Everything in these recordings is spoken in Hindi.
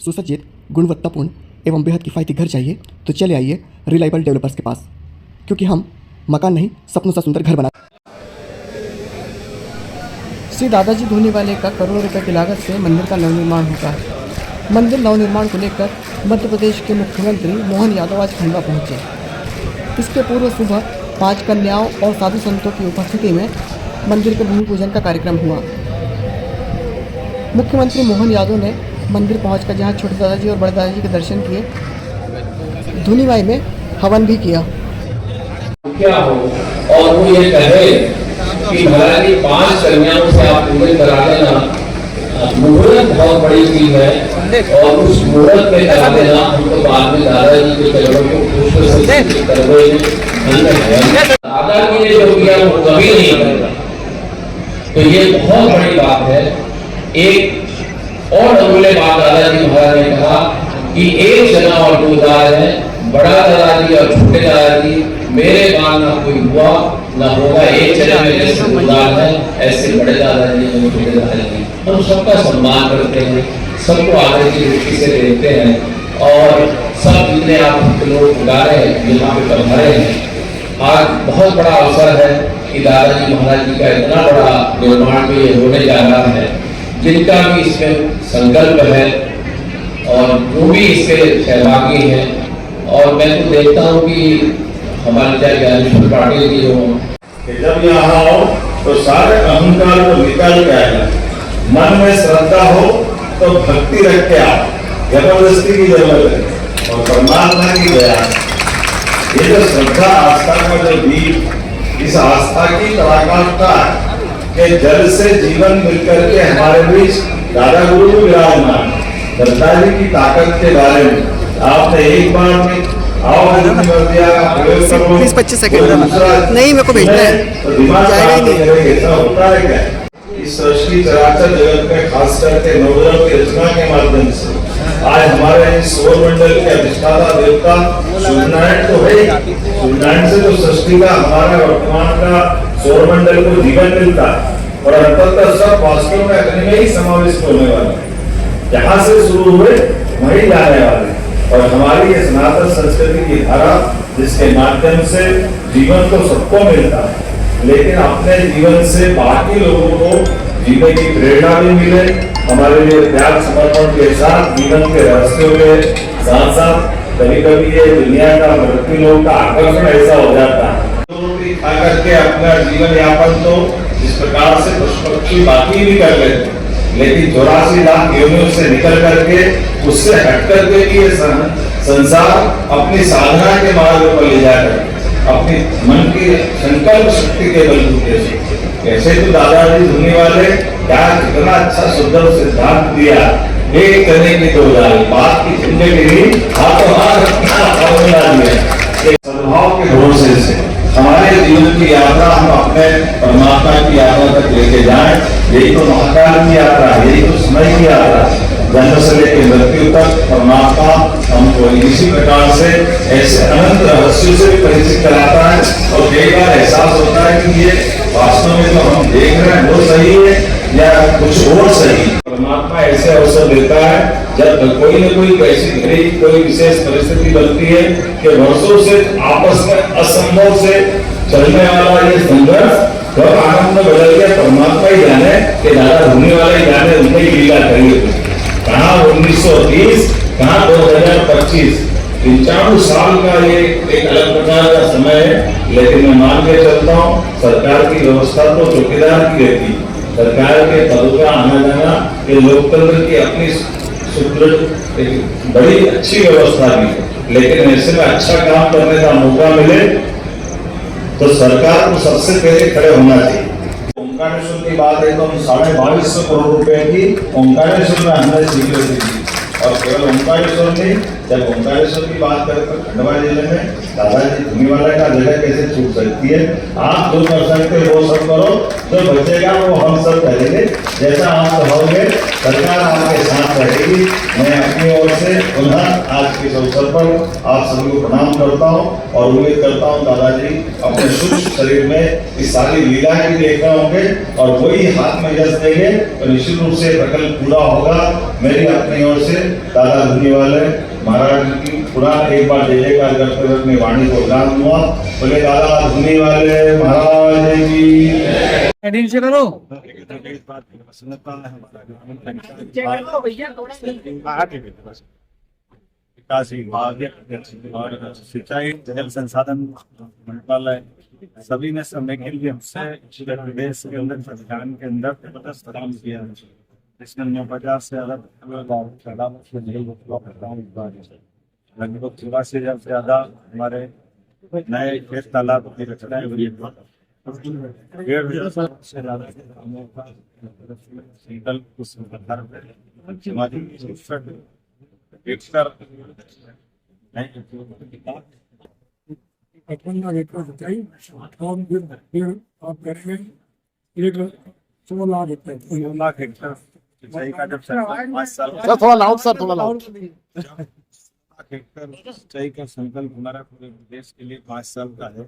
सुसज्जित, गुणवत्तापूर्ण एवं बेहद किफ़ायती घर चाहिए तो चले आइए रिलायबल डेवलपर्स के पास, क्योंकि हम मकान नहीं सपनों सा सुंदर घर बना। श्री दादाजी धूनीवाले का करोड़ों रुपए की लागत से मंदिर का नवनिर्माण होता है। मंदिर नवनिर्माण को लेकर मध्य प्रदेश के मुख्यमंत्री मोहन यादव आज खंडवा पहुंचे। इसके पूर्व सुबह 5 कन्याओं और साधु संतों की उपस्थिति में मंदिर के भूमि पूजन का कार्यक्रम हुआ। मुख्यमंत्री मोहन यादव ने मंदिर पहुंचकर जहां छोटे दादाजी और बड़े दादाजी के दर्शन किए, धूनीवाई में हवन भी किया। क्या हो और वो ये कहे कि महाराज की 5 कन्याओं से आप पूजन करा देना, मुहूर्त बहुत बड़ी चीज है और उस मुहूर्त में करा देना, हम तो बाद में दादाजी के चरणों को पुष्प से करवे दादा की ये जो किया वो कभी नहीं करेगा। तो ये बहुत बड़ी बात है। एक और अमूल्य बात दादाजी महाराज ने कहा कि एक जना और 2 दादा है, बड़ा दादाजी और छोटे दादाजी, मेरे बाद ना कोई हुआ ना होगा। एक जना में जैसे 2 दादा है, ऐसे बड़े दादाजी और छोटे दादाजी। हम सबका सम्मान करते हैं, सबको आदर की दृष्टि से देखते हैं और सब जितने आप लोग पुकारे यहाँ पे पधारे हैं। आज बहुत बड़ा अवसर है कि दादाजी महाराज जी का इतना बड़ा निर्माण भी होने जा रहा है, जिनका भी इसमें संकल्प है और जो भी इसके सहभागी हैं। और मैं तो देखता हूँ कि हमारे चाहे ज्ञानेश्वर पाटिल जी हो, जब यहाँ आओ तो सारे अहंकार को निकाल के आएगा, मन में श्रद्धा हो तो भक्ति रख के आओ, जबरदस्ती की जरूरत है। और परमात्मा की दया, ये जो श्रद्धा आस्था का जो दीप, इस आस्था की पराकाष्ठा है कि जल से जीवन मिलकर के हमारे बीच दादा गुरु को विराजमान। दत्ता जी की ताकत के बारे में आपने एक बार में आओ प्लीज 25 सेकंड नहीं, मेरे को भेजना है तो दिमाग ऐसा होता है क्या? इस सृष्टि चराचर जगत में खास करके नवग्रह की रचना के माध्यम से आज हमारे इस सौर मंडल के अधिष्ठाता देवता सूर्यनारायण तो है। सूर्यनारायण से तो सृष्टि का हमारे वर्तमान का सौर मंडल को जीवन मिलता है और अंततः सब वास्तव में अग्नि में ही समाविष्ट होने वाले, जहाँ से शुरू हुए वहीं जाने वाले। और हमारी ये सनातन संस्कृति की धारा, जिसके माध्यम से जीवन तो सबको मिलता है, लेकिन अपने जीवन से बाकी लोगों को जीने की प्रेरणा भी मिले। हमारे लिए त्याग समर्पण के साथ जीवन के रहस्यों के साथ साथ कभी कभी ये दुनिया का मृत्यु लोग का आकर्षण ऐसा हो जाता है, रोटी खा करके अपना जीवन यापन तो इस प्रकार से पशु पक्षी बाकी भी कर लेते, लेकिन 84 लाख योनियों से निकल करके उससे हट करके भी ये संसार अपनी साधना के मार्ग पर ले जाकर अपनी मन की संकल्प शक्ति के बलबूते से, ऐसे तो दादाजी धूनीवाले क्या कितना अच्छा सुंदर सिद्धांत दिया, एक करने की 2 दाल, बात की जिंदगी हाथों हाथ फॉर्मूला दिया। सद्भाव के भरोसे से हमारे जीवन की यात्रा हम अपने परमात्मा की यात्रा तक लेके जाएं। यही तो महाकाल की यात्रा, यही तो समय की यात्रा, जन्म से लेकर मृत्यु तक परमात्मा हमको इसी प्रकार से ऐसे अनंत रहस्यों से भी परिचित कराता है। और कई बार एहसास होता है कि ये वास्तव में जो हम देख रहे हैं वो सही है या कुछ और सही। परमात्मा ऐसे अवसर देता है जब कोई न कोई ऐसी घड़ी कोई विशेष परिस्थिति बनती है कि वर्षों से आपस में असंभव से चलने वाला ये संघर्ष और आनंद में बदल गया। परमात्मा ही जाने कि दादा धूनीवाले ही जाने उनकी लीला करिए। कहाँ 1930, कहाँ 2025, 95 साल का ये एक अलग प्रकार का समय है। लेकिन मैं मान के चलता हूँ सरकार की व्यवस्था तो चौकीदार की रहती, सरकार के पदों का आना जाना, ये लोकतंत्र की अपनी सुदृढ़ एक बड़ी अच्छी व्यवस्था भी है। लेकिन ऐसे में अच्छा काम करने का मौका मिले तो सरकार को सबसे पहले खड़े होना चाहिए। ओंकारेश्वर की बात है तो हम 2250 करोड़ रुपए की ओंकारेश्वर में हमने स्वीकृति दी और केवल ओंकारेश्वर नहीं जब ओंकारेश्वर की बात करें तो खंडवा जिले में दादाजी धुनीवाला का जगह कैसे छूट सकती है। आप जो कर सकते हो वो सब करो, जो बचेगा वो हम सब करेंगे। जैसा आप कहोगे सरकार आपके साथ रहेगी। मैं अपनी ओर से पुनः आज के इस अवसर पर आप सभी को प्रणाम करता हूँ और उम्मीद करता हूँ दादाजी अपने सूक्ष्म शरीर में इस सारी लीलाएं भी देख रहे होंगे और वही हाथ में यश देंगे तो निश्चित रूप से प्रकल्प पूरा होगा। मेरी अपनी ओर से दादा धुनीवाले महाराज की पुनः एक बार जय जयकार करते हुए अपनी वाणी को विराम हुआ। बोले दादा धुनीवाले महाराज की विकास विभाग और सिंचाई जल संसाधन मंत्रालय सभी ने समय के लिए हमसे उत्तर प्रदेश के अंदर संविधान के अंदर जबरदस्त काम किया है, जिसमें 50 से लगभग 84,000 से ज्यादा हमारे नए खेत तालाब की रचनाएं हुई है। 1,500 से ज्यादा संकल्प कुछ हमारी आप करेंगे 1 लाख हेक्टेयर 2 लाख हेक्टेयर सिंचाई का जब संकल्प 5 साल सर थोड़ा लाउड, सर थोड़ा लाउड। हेक्टेयर सिंचाई का संकल्प हमारा पूरे देश के लिए 5 साल का है।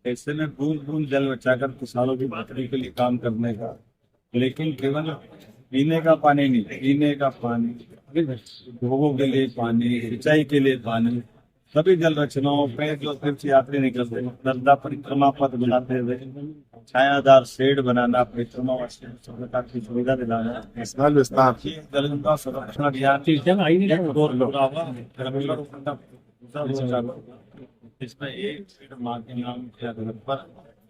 ऐसे में बूंद बूंद जल बचाकर किसानों की बेहतरी के लिए काम करने का, लेकिन केवल पीने का पानी नहीं, पीने का पानी, उपभोगों के लिए पानी, सिंचाई के लिए पानी, सभी जल रचनाओं पे जो तीर्थ यात्री निकलते हैं नर्मदा परिक्रमा पथ बनाते हुए छायादार शेड बनाना, परिक्रमा सब प्रकार की सुविधा दिलाना, जल का संरक्षण अभियान इसमें एक माँ के नाम के आधार पर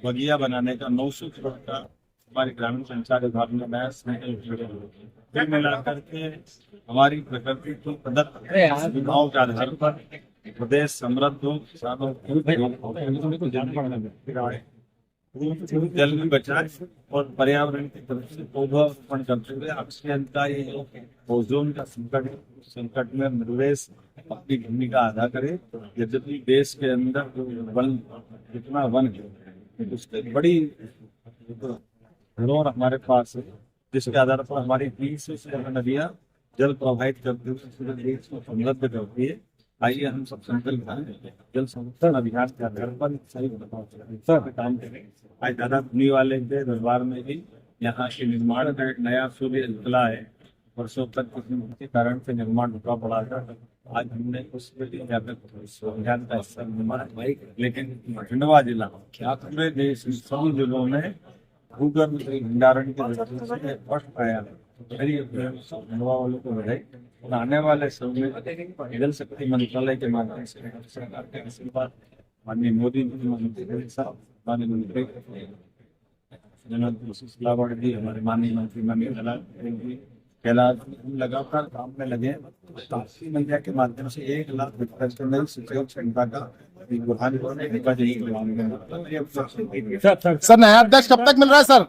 बगिया बनाने का 900 करोड़ का हमारे ग्रामीण संचार विभाग में नया संकल्प मिलाकर के हमारी प्रकृति को प्रदत्त सुविधाओं के आधार पर प्रदेश समृद्ध हो, किसानों जल भी बचाए और पर्यावरण की तरफ से पौधारोपण करते हुए ऑक्सीजन का ये ओजोन का संकट में निर्वेश अपनी भूमिका अदा करे। यद्यपि देश के अंदर वन जितना वन है उससे बड़ी धरोहर हमारे पास है, जिसके आधार पर हमारी 20 से ज्यादा नदियां जल प्रवाहित करते हुए पूरे देश को समृद्ध करती है। आइए हम सब संकल्प करें, जल संरक्षण अभियान के आधार पर सही काम करें। आज दादा धुनीवाले के दरबार में भी यहाँ के निर्माण का एक नया सूर्य निकला है। वर्षों तक किसी कारण से निर्माण रुका पड़ा था। आज हमने उस अभियान का हिस्सा निर्माण, लेकिन खंडवा जिला क्या पूरे देश सभी जिलों में भूगर्भ भंडारण के दृष्टि फर्स्ट आया है। खंडवा वालों को बधाई। आने वाले समय में जल शक्ति मंत्रालय के माध्यम से सरकार के आशीर्वाद माननीय मोदी साहब, माननीय मंत्री जी, हमारे माननीय मंत्री मनीष कैलाश लगातार काम में लगे। ताप्ती नदिया के माध्यम से 1 लाख हेक्टेयर से नई सिंचाई क्षमता का सर नया अध्यक्ष कब तक मिल रहा है सर?